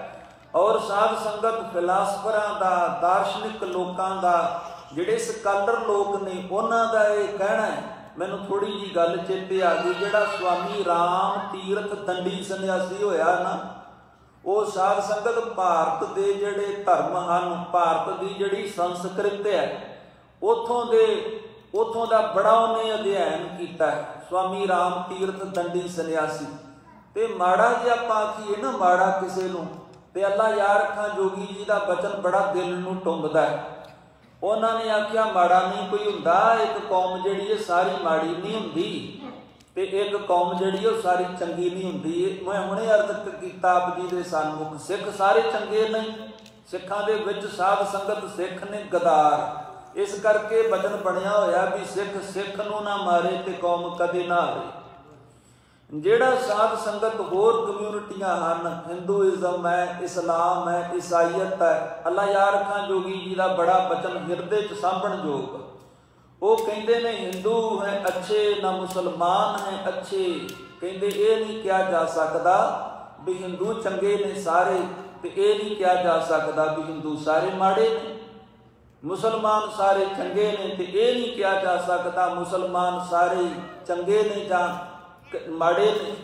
ਔਰ ਸਾਧ ਸੰਗਤ ਫਿਲਾਸਫਰਾਂ ਦਾ, ਦਾਰਸ਼ਨਿਕ ਲੋਕਾਂ ਦਾ, ਜਿਹੜੇ ਸਕਾਲਰ ਲੋਕ ਨੇ, ਉਹਨਾਂ ਦਾ ਇਹ ਕਹਿਣਾ ਹੈ। ਮੈਨੂੰ ਥੋੜ੍ਹੀ ਜਿਹੀ ਗੱਲ ਚੇਤੇ ਆ ਗਈ। ਜਿਹੜਾ ਸਵਾਮੀ ਰਾਮ ਤੀਰਥ ਦੰਡੀ ਸੰਨਿਆਸੀ ਹੋਇਆ ਨਾ, ਉਹ ਸਾਧ ਸੰਗਤ ਭਾਰਤ ਦੇ ਜਿਹੜੇ ਧਰਮ ਹਨ, ਭਾਰਤ ਦੀ ਜਿਹੜੀ ਸੰਸਕ੍ਰਿਤ ਹੈ, ਉੱਥੋਂ ਦਾ ਬੜਾ ਉਹਨੇ ਅਧਿਐਨ ਕੀਤਾ ਹੈ। ਸਵਾਮੀ ਰਾਮ ਤੀਰਥ ਦੰਡੀ ਸੰਨਿਆਸੀ। ਤੇ ਮਾੜਾ ਜੇ ਆਪਾਂ ਆਖੀਏ ਨਾ, ਮਾੜਾ ਕਿਸੇ ਨੂੰ, ਤੇ ਅੱਲਾ ਯਾਰ ਰੱਖਾਂ ਜੋਗੀ ਜੀ ਦਾ ਬਚਨ ਬੜਾ ਦਿਲ ਨੂੰ ਟੁੰਬਦਾ ਹੈ। ਉਹਨਾਂ ਨੇ ਆਖਿਆ ਮਾੜਾ ਨਹੀਂ ਕੋਈ ਹੁੰਦਾ, ਇੱਕ ਕੌਮ ਜਿਹੜੀ ਹੈ ਸਾਰੀ ਮਾੜੀ ਨਹੀਂ ਹੁੰਦੀ, ਤੇ ਇੱਕ ਕੌਮ ਜਿਹੜੀ ਉਹ ਸਾਰੀ ਚੰਗੀ ਨਹੀਂ ਹੁੰਦੀ। ਮੈਂ ਹੁਣੇ ਅਰਜ਼ ਕੀਤਾ ਆਪ ਜੀ ਦੇ ਸਨਮੁਖ, ਸਿੱਖ ਸਾਰੇ ਚੰਗੇ ਨਹੀਂ। ਸਿੱਖਾਂ ਦੇ ਵਿੱਚ ਸਾਧ ਸੰਗਤ ਸਿੱਖ ਨੇ ਗਦਾਰ। ਇਸ ਕਰਕੇ ਬਚਨ ਬਣਿਆ ਹੋਇਆ ਵੀ ਸਿੱਖ ਸਿੱਖ ਨੂੰ ਨਾ ਮਾਰੇ ਤੇ ਕੌਮ ਕਦੇ ਨਾ ਹਾਰੇ। ਜਿਹੜਾ ਸਾਧ ਸੰਗਤ ਹੋਰ ਕਮਿਊਨਿਟੀਆਂ ਹਨ, ਹਿੰਦੂਇਜ਼ਮ ਹੈ, ਇਸਲਾਮ ਹੈ, ਈਸਾਈਅਤ ਹੈ, ਅੱਲਾ ਯਾਰ ਰੱਖਾਂ ਜੋਗੀ ਜੀ ਦਾ ਬੜਾ ਬਚਨ ਹਿਰਦੇ 'ਚ ਸਾਂਭਣ ਯੋਗ। ਉਹ ਕਹਿੰਦੇ ਨੇ ਹਿੰਦੂ ਹੈ ਅੱਛੇ ਨਾ ਮੁਸਲਮਾਨ ਹੈ ਅੱਛੇ। ਕਹਿੰਦੇ ਇਹ ਨਹੀਂ ਕਿਹਾ ਜਾ ਸਕਦਾ ਵੀ ਹਿੰਦੂ ਚੰਗੇ ਨੇ ਸਾਰੇ, ਤੇ ਇਹ ਨਹੀਂ ਕਿਹਾ ਜਾ ਸਕਦਾ ਵੀ ਹਿੰਦੂ ਸਾਰੇ ਮਾੜੇ ਨੇ। ਮੁਸਲਮਾਨ ਸਾਰੇ ਚੰਗੇ ਨੇ, ਤੇ ਇਹ ਨਹੀਂ ਕਿਹਾ ਜਾ ਸਕਦਾ ਮੁਸਲਮਾਨ ਸਾਰੇ ਚੰਗੇ ਨੇ ਜਾਂ ਮਾੜੇ ਨੇ।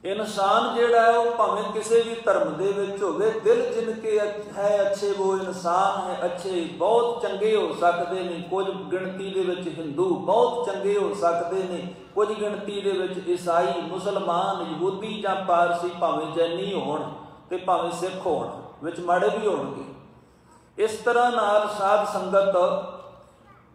ਇਨਸਾਨ ਜਿਹੜਾ ਹੈ ਉਹ ਭਾਵੇਂ ਕਿਸੇ ਵੀ ਧਰਮ ਦੇ ਵਿੱਚ ਹੋਵੇ, ਦਿਲ ਜਿਨਕੇ ਹੈ ਅੱਛੇ ਉਹ ਇਨਸਾਨ ਹੈ ਅੱਛੇ। ਬਹੁਤ ਚੰਗੇ ਹੋ ਸਕਦੇ ਨੇ, ਕੁਝ ਗਿਣਤੀ ਦੇ ਵਿੱਚ ਹਿੰਦੂ ਬਹੁਤ ਚੰਗੇ ਹੋ ਸਕਦੇ ਨੇ, ਕੁਝ ਗਿਣਤੀ ਦੇ ਵਿੱਚ ਈਸਾਈ, ਮੁਸਲਮਾਨ, ਯਹੂਦੀ ਜਾਂ ਪਾਰਸੀ, ਭਾਵੇਂ ਜੈਨੀ ਹੋਣ ਤੇ ਭਾਵੇਂ ਸਿੱਖ ਹੋਣ, ਵਿੱਚ ਮਾੜੇ ਵੀ ਹੋਣਗੇ। ਇਸ ਤਰ੍ਹਾਂ ਨਾਲ ਸਾਧ ਸੰਗਤ,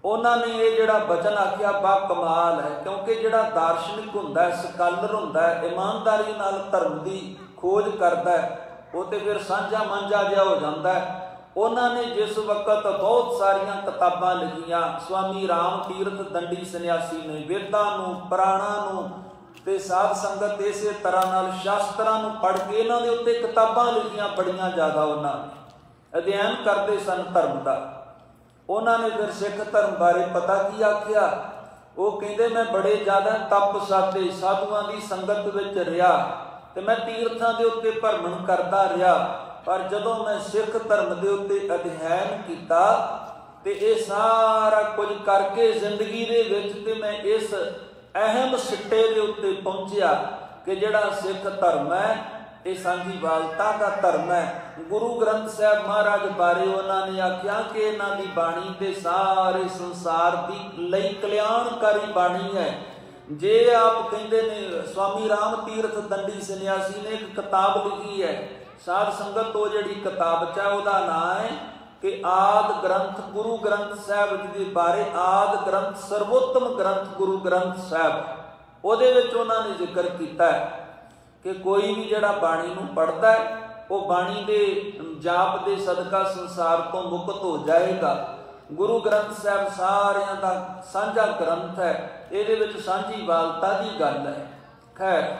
ਉਹਨਾਂ ਨੇ ਇਹ ਜਿਹੜਾ ਬਚਨ ਆਖਿਆ ਬਾ ਕਮਾਲ ਹੈ। ਕਿਉਂਕਿ ਜਿਹੜਾ ਦਾਰਸ਼ਨਿਕ ਹੁੰਦਾ ਹੈ, ਸਕਾਲਰ ਹੁੰਦਾ ਹੈ, ਇਮਾਨਦਾਰੀ ਨਾਲ ਧਰਮ ਦੀ ਖੋਜ ਕਰਦਾ ਹੈ, ਉਹ ਤੇ ਫਿਰ ਸਾਂਝਾ ਮਾਂਝਾ ਜਿਹਾ ਹੋ ਜਾਂਦਾ ਹੈ। ਉਹਨਾਂ ਨੇ ਜਿਸ ਵਕਤ ਬਹੁਤ ਸਾਰੀਆਂ ਕਿਤਾਬਾਂ ਲਿਖੀਆਂ, ਸਵਾਮੀ ਰਾਮ ਤੀਰਥ ਦੰਡੀ ਸੰਨਿਆਸੀ ਨੇ, ਵੇਦਾਂ ਨੂੰ, ਪੁਰਾਣਾਂ ਨੂੰ, ਤੇ ਸਾਧ ਸੰਗਤ ਇਸੇ ਤਰ੍ਹਾਂ ਨਾਲ ਸ਼ਾਸਤਰਾਂ ਨੂੰ ਪੜ੍ਹ ਕੇ ਇਹਨਾਂ ਦੇ ਉੱਤੇ ਕਿਤਾਬਾਂ ਲਿਖੀਆਂ ਬੜੀਆਂ ਜ਼ਿਆਦਾ। ਉਹਨਾਂ ਨੇ ਅਧਿਐਨ ਕਰਦੇ ਸਨ ਧਰਮ ਦਾ। ਉਹਨਾਂ ਨੇ ਫਿਰ ਸਿੱਖ ਧਰਮ ਬਾਰੇ ਪਤਾ ਕੀ ਆਖਿਆ। ਉਹ ਕਹਿੰਦੇ ਮੈਂ ਬੜੇ ਜ਼ਿਆਦਾ ਤਪ ਸਾਧੇ, ਸਾਧੂਆਂ ਦੀ ਸੰਗਤ ਵਿੱਚ ਰਿਹਾ, ਤੇ ਮੈਂ ਤੀਰਥਾਂ ਦੇ ਉੱਤੇ ਭਰਮਣ ਕਰਦਾ ਰਿਹਾ, ਪਰ ਜਦੋਂ ਮੈਂ ਸਿੱਖ ਧਰਮ ਦੇ ਉੱਤੇ ਅਧਿਐਨ ਕੀਤਾ ਤੇ ਇਹ ਸਾਰਾ ਕੁਝ ਕਰਕੇ ਜ਼ਿੰਦਗੀ ਦੇ ਵਿੱਚ, ਤੇ ਮੈਂ ਇਸ ਅਹਿਮ ਸਿੱਟੇ ਦੇ ਉੱਤੇ ਪਹੁੰਚਿਆ ਕਿ ਜਿਹੜਾ ਸਿੱਖ ਧਰਮ ਹੈ ਇਹ ਸਾਂਝੀਵਾਲਤਾ ਦਾ ਧਰਮ ਹੈ। ਗੁਰੂ ਗ੍ਰੰਥ ਸਾਹਿਬ ਮਹਾਰਾਜ ਬਾਰੇ ਉਹਨਾਂ ਨੇ ਆਖਿਆ ਕਿ ਇਹਨਾਂ ਦੀ ਬਾਣੀ ਤੇ ਸਾਰੇ ਸੰਸਾਰ ਦੀ ਲਈ ਕਲਿਆਣਕਾਰੀ ਬਾਣੀ ਹੈ। जे आप कहते ने स्वामी राम तीर्थ दंडी सन्यासी ने एक किताब लिखी है साध संगत, तो जी किताब च ਉਹਦਾ ਨਾਂ है कि आद ग्रंथ गुरु ग्रंथ साहब जी के बारे, आद ग्रंथ सर्वोत्तम ग्रंथ गुरु ग्रंथ साहब, ਉਹਦੇ ਵਿੱਚ ਉਹਨਾਂ ਨੇ ਜ਼ਿਕਰ ਕੀਤਾ ਹੈ कि कोई भी ਜਿਹੜਾ ਬਾਣੀ ਨੂੰ ਪੜ੍ਹਦਾ ਹੈ ਉਹ ਬਾਣੀ ਦੇ ਜਾਪ ਦੇ ਸਦਕਾ ਸੰਸਾਰ ਤੋਂ ਮੁਕਤ ਹੋ ਜਾਏਗਾ। ਗੁਰੂ ਗ੍ਰੰਥ ਸਾਹਿਬ ਸਾਰਿਆਂ ਦਾ ਸਾਂਝਾ ਗ੍ਰੰਥ ਹੈ, ਇਹਦੇ ਵਿੱਚ ਸਾਂਝੀ ਵਾਲਤਾ ਦੀ ਗੱਲ ਹੈ। ਖੈਰ,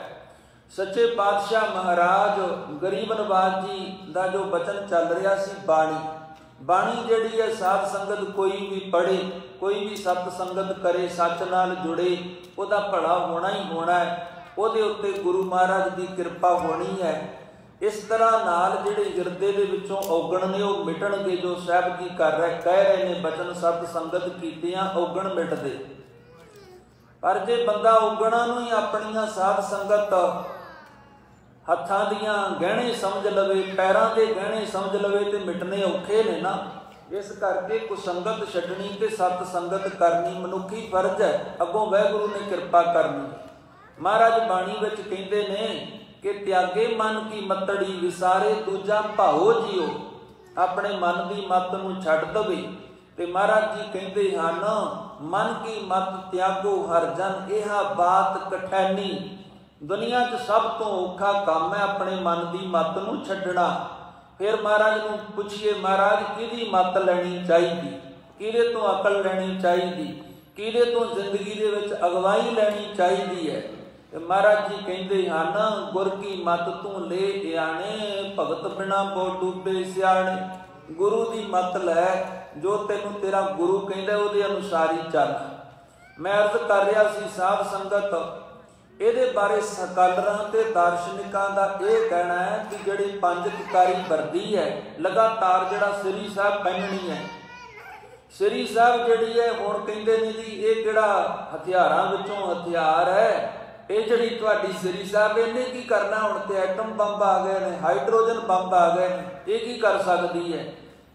ਸੱਚੇ ਪਾਤਸ਼ਾਹ ਮਹਾਰਾਜ ਗਰੀਬ ਨਵਾਜ਼ ਜੀ ਦਾ ਜੋ ਬਚਨ ਚੱਲ ਰਿਹਾ ਸੀ, ਬਾਣੀ ਜਿਹੜੀ ਹੈ ਸਾਧ ਸੰਗਤ ਕੋਈ ਵੀ ਪੜ੍ਹੇ, ਕੋਈ ਵੀ ਸਤ ਸੰਗਤ ਕਰੇ, ਸੱਚ ਨਾਲ ਜੁੜੇ, ਉਹਦਾ ਭਲਾ ਹੋਣਾ ਹੀ ਹੋਣਾ ਹੈ, ਉਹਦੇ ਉੱਤੇ ਗੁਰੂ ਮਹਾਰਾਜ ਦੀ ਕਿਰਪਾ ਹੋਣੀ ਹੈ। ਇਸ ਤਰ੍ਹਾਂ ਨਾਲ ਜਿਹੜੇ ਹਿਰਦੇ ਦੇ ਵਿੱਚੋਂ ਔਗਣ ਨੇ ਉਹ ਮਿਟਣਗੇ, ਜੋ ਸਾਹਿਬ ਜੀ ਕਹਿ ਰਹੇ ਨੇ ਬਚਨ ਸਤ ਸੰਗਤ ਕੀਤਿਆਂ ਔਗਣ ਮਿਟਦੇ। ਪਰ ਜੇ ਬੰਦਾ ਔਗਣਾਂ ਨੂੰ ਹੀ ਆਪਣੀਆਂ ਸਾਧ ਸੰਗਤ ਹੱਥਾਂ ਦੀਆਂ ਗਹਿਣੇ ਸਮਝ ਲਵੇ, ਪੈਰਾਂ ਦੇ ਗਹਿਣੇ ਸਮਝ ਲਵੇ ਤੇ ਮਿਟਣੇ ਔਖੇ ਨੇ ਨਾ। ਇਸ ਕਰਕੇ ਕੁਸੰਗਤ ਛੱਡਣੀ ਤੇ ਸਤ ਸੰਗਤ ਕਰਨੀ ਮਨੁੱਖੀ ਫਰਜ਼ ਹੈ, ਅੱਗੋਂ ਵਾਹਿਗੁਰੂ ਨੇ ਕਿਰਪਾ ਕਰਨੀ। ਮਹਾਰਾਜ ਬਾਣੀ ਵਿੱਚ ਕਹਿੰਦੇ ਨੇ ਕਿ ਤਿਆਗੇ ਮਨ ਕੀ ਮਤੜੀ ਵਿਸਾਰੇ ਦੂਜਾ ਭਾਓ ਜੀਓ, ਆਪਣੇ ਮਨ ਦੀ ਮਤ ਨੂੰ ਛੱਡ ਦਵੇ। ਤੇ ਮਹਾਰਾਜ ਜੀ ਕਹਿੰਦੇ ਹਨ ਮਨ ਕੀ ਮਤ ਤਿਆਗੋ ਹਰ ਜਨ, ਇਹਾ ਬਾਤ ਕਠੈਨੀ। ਦੁਨੀਆ 'ਚ ਸਭ ਤੋਂ ਔਖਾ ਕੰਮ ਹੈ ਆਪਣੇ ਮਨ ਦੀ ਮਤ ਨੂੰ ਛੱਡਣਾ। ਫਿਰ ਮਹਾਰਾਜ ਨੂੰ ਪੁੱਛੀਏ, ਮਹਾਰਾਜ ਕਿਹਦੀ ਮਤ ਲੈਣੀ ਚਾਹੀਦੀ, ਕਿਹਦੇ ਤੋਂ ਅਕਲ ਲੈਣੀ ਚਾਹੀਦੀ, ਕਿਹਦੇ ਤੋਂ ਜ਼ਿੰਦਗੀ ਦੇ ਵਿੱਚ ਅਗਵਾਈ ਲੈਣੀ ਚਾਹੀਦੀ ਹੈ? ਤੇ ਮਹਾਰਾਜ ਜੀ ਕਹਿੰਦੇ ਹਨ ਗੁਰ ਕੀ ਮਤ ਤੂੰ ਲੈ ਇਆਣੇ, ਭਗਤ ਬਿਨਾ ਬੋ ਡੂਬੇ ਸਿਆਣੇ। ਗੁਰੂ ਦੀ ਮਤ ਲੈ, ਜੋ ਤੈਨੂੰ ਤੇਰਾ ਗੁਰੂ ਕਹਿੰਦਾ ਉਹਦੇ ਅਨੁਸਾਰ ਹੀ ਚੱਲ। ਮੈਂ ਅਰਜ਼ ਕਰ ਰਿਹਾ ਸੀ ਸਾਧ ਸੰਗਤ, ਇਹਦੇ ਬਾਰੇ ਸਕਾਲਰਾਂ ਤੇ ਦਾਰਸ਼ਨਿਕਾਂ ਦਾ ਇਹ ਕਹਿਣਾ ਹੈ ਕਿ ਜਿਹੜੀ ਪੰਜ ਕਕਾਰੀ ਵਰਦੀ ਹੈ ਲਗਾਤਾਰ ਜਿਹੜਾ ਸ੍ਰੀ ਸਾਹਿਬ ਪਹਿਨਣੀ ਹੈ, ਸ੍ਰੀ ਸਾਹਿਬ ਜਿਹੜੀ ਹੈ ਹੁਣ ਕਹਿੰਦੇ ਨੇ ਜੀ ਇਹ ਕਿਹੜਾ ਹਥਿਆਰਾਂ ਵਿੱਚੋਂ ਹਥਿਆਰ ਹੈ, ਇਹ ਜਿਹੜੀ ਤੁਹਾਡੀ ਸ੍ਰੀ ਸਾਹਿਬ ਇਹਨੇ ਕੀ ਕਰਨਾ? ਹੁਣ ਤੇ ਐਟਮ ਬੰਬ ਆ ਗਏ ਨੇ, ਹਾਈਡਰੋਜਨ ਬੰਬ ਆ ਗਏ ਨੇ, ਇਹ ਕੀ ਕਰ ਸਕਦੀ ਹੈ?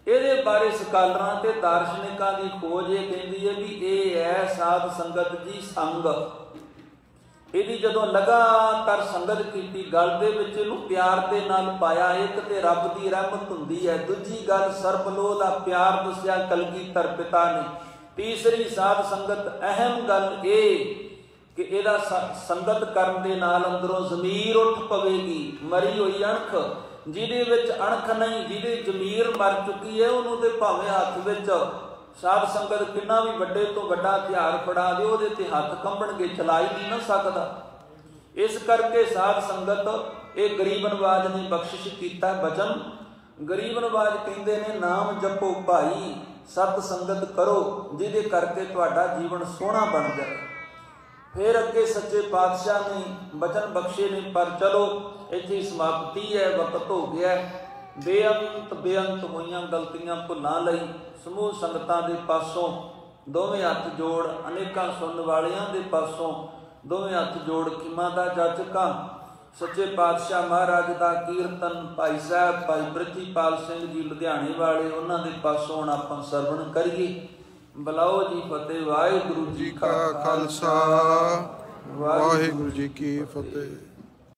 ਇਹਦੇ ਬਾਰੇ ਸਕਾਲਰਾਂ ਤੇ ਦਾਰਸ਼ਨਿਕਾਂ ਦੀ ਖੋਜ ਇਹ ਕਹਿੰਦੀ ਹੈ ਵੀ ਇਹ ਹੈ ਸਾਧ ਸੰਗਤ ਜੀ ਸੰਗ। ਇਹਦੀ ਜਦੋਂ ਲਗਾਤਾਰ ਸੰਗਤ ਕੀਤੀ, ਗਲ ਦੇ ਵਿੱਚ ਇਹਨੂੰ ਪਿਆਰ ਦੇ ਨਾਲ ਪਾਇਆ, ਇੱਕ ਤੇ ਰੱਬ ਦੀ ਰਹਿਮਤ ਹੁੰਦੀ ਹੈ, ਦੂਜੀ ਗੱਲ ਸਰਬਲੋਹ ਦਾ ਪਿਆਰ ਦੱਸਿਆ ਕਲਗੀਧਰ ਪਿਤਾ ਨੇ, ਤੀਸਰੀ ਸਾਧ ਸੰਗਤ ਅਹਿਮ ਗੱਲ ਇਹ ਕਿ ਇਹਦਾ ਸੰਗਤ ਕਰਨ ਦੇ ਨਾਲ ਅੰਦਰੋਂ ਜ਼ਮੀਰ ਉੱਠ ਪਵੇਗੀ। ਮਰੀ ਹੋਈ ਅਣਖ, ਜਿਹਦੇ ਵਿੱਚ ਅਣਖ ਨਹੀਂ, ਜਿਹਦੀ ਜ਼ਮੀਰ ਮਰ ਚੁੱਕੀ ਹੈ, ਉਹਨੂੰ ਤੇ ਭਾਵੇਂ ਹੱਥ ਵਿੱਚ ਸਾਧ ਸੰਗਤ ਕਿੰਨਾ ਵੀ ਵੱਡੇ ਤੋਂ ਵੱਡਾ ਹਥਿਆਰ ਫੜਾ ਦੇ, ਉਹਦੇ ਤੇ ਹੱਥ ਕੰਬਣਗੇ, ਚਲਾ ਹੀ ਨਹੀਂ ਨਾ ਸਕਦਾ। ਇਸ ਕਰਕੇ ਸਾਧ ਸੰਗਤ ਇਹ ਗਰੀਬ ਨਵਾਜ਼ ਨੇ ਬਖਸ਼ਿਸ਼ ਕੀਤਾ ਬਚਨ। ਗਰੀਬ ਨਵਾਜ਼ ਕਹਿੰਦੇ ਨੇ ਨਾਮ ਜਪੋ ਭਾਈ, ਸਤ ਸੰਗਤ ਕਰੋ, ਜਿਹਦੇ ਕਰਕੇ ਤੁਹਾਡਾ ਜੀਵਨ ਸੋਹਣਾ ਬਣ ਜਾਏ। ਫਿਰ ਅੱਗੇ ਸੱਚੇ ਪਾਤਸ਼ਾਹ ਨੇ ਬਚਨ ਬਖਸ਼ੇ ਨੇ, ਪਰ ਚਲੋ ਇੱਥੇ ਸਮਾਪਤੀ ਹੈ, ਵਕਤ ਹੋ ਗਿਆ। ਬੇਅੰਤ ਹੋਈਆਂ ਗਲਤੀਆਂ ਭੁੱਲਾਂ ਲਈ ਸਮੂਹ ਸੰਗਤਾਂ ਦੇ ਪਾਸੋਂ ਦੋਵੇਂ ਹੱਥ ਜੋੜ, ਅਨੇਕਾਂ ਸੁਣਨ ਵਾਲਿਆਂ ਦੇ ਪਾਸੋਂ ਦੋਵੇਂ ਹੱਥ ਜੋੜ ਖਿਮਾ ਦਾ ਜਾਚਕਾਂ। ਸੱਚੇ ਪਾਤਸ਼ਾਹ ਮਹਾਰਾਜ ਦਾ ਕੀਰਤਨ ਭਾਈ ਸਾਹਿਬ ਭਾਈ ਪ੍ਰਿਥੀਪਾਲ ਸਿੰਘ ਜੀ ਲੁਧਿਆਣੇ ਵਾਲੇ, ਉਹਨਾਂ ਦੇ ਪਾਸੋਂ ਹੁਣ ਆਪਾਂ ਸਰਵਣ ਕਰੀਏ। ਬੁਲਾਓ ਜੀ ਫਤਿਹ। ਵਾਹਿਗੁਰੂ ਜੀ ਕਾ ਖਾਲਸਾ, ਵਾਹਿਗੁਰੂ ਜੀ ਕੀ ਫਤਿਹ।